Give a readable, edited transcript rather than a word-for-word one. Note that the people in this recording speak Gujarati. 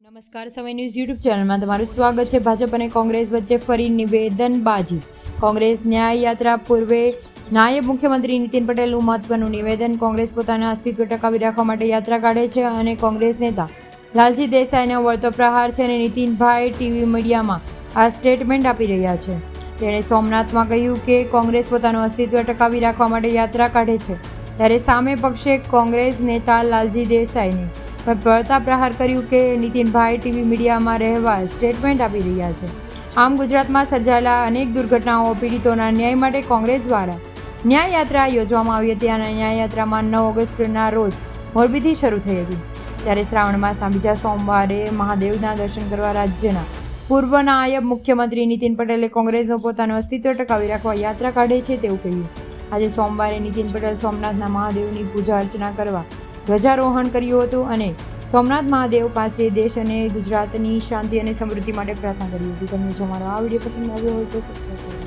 નમસ્કાર, સમય ન્યૂઝ યુટ્યુબ ચેનલમાં તમારું સ્વાગત છે. ભાજપ અને કોંગ્રેસ વચ્ચે ફરી નિવેદનબાજી. કોંગ્રેસ ન્યાય યાત્રા પૂર્વે નાયબ મુખ્યમંત્રી નીતિન પટેલનું મહત્વનું નિવેદન. કોંગ્રેસ પોતાના અસ્તિત્વ ટકાવી રાખવા માટે યાત્રા કાઢે છે અને કોંગ્રેસ નેતા લાલજી દેસાઈનો વળતો પ્રહાર છે અને નીતિનભાઈ ટીવી મીડિયામાં આ સ્ટેટમેન્ટ આપી રહ્યા છે. તેણે સોમનાથમાં કહ્યું કે કોંગ્રેસ પોતાનું અસ્તિત્વ ટકાવી રાખવા માટે યાત્રા કાઢે છે, ત્યારે સામે પક્ષે કોંગ્રેસ નેતા લાલજી દેસાઈને પણ વળતા પ્રહાર કર્યું કે નીતિનભાઈ ટીવી મીડિયામાં રહેવા સ્ટેટમેન્ટ આપી રહ્યા છે. આમ ગુજરાતમાં સર્જાયેલા અનેક દુર્ઘટનાઓ પીડિતોના ન્યાય માટે કોંગ્રેસ દ્વારા ન્યાય યાત્રા યોજવામાં આવી હતી. અને ન્યાય યાત્રામાં 9 ઓગસ્ટના રોજ મોરબીથી શરૂ થઈ હતી. ત્યારે શ્રાવણ માસના બીજા સોમવારે મહાદેવના દર્શન કરવા રાજ્યના પૂર્વ નાયબ મુખ્યમંત્રી નીતિન પટેલે કોંગ્રેસનું પોતાનું અસ્તિત્વ ટકાવી રાખવા યાત્રા કાઢે છે તેવું કહ્યું. આજે સોમવારે નીતિન પટેલ સોમનાથના મહાદેવની પૂજા અર્ચના કરવા ધ્વજારોહણ કર્યું હતું અને સોમનાથ મહાદેવ પાસે દેશ અને ગુજરાતની શાંતિ અને સમૃદ્ધિ માટે પ્રાર્થના કરી હતી. તમને જો મારો આ વિડીયો પસંદ આવ્યો હોય તો સબસ્ક્રાઈબ કરો.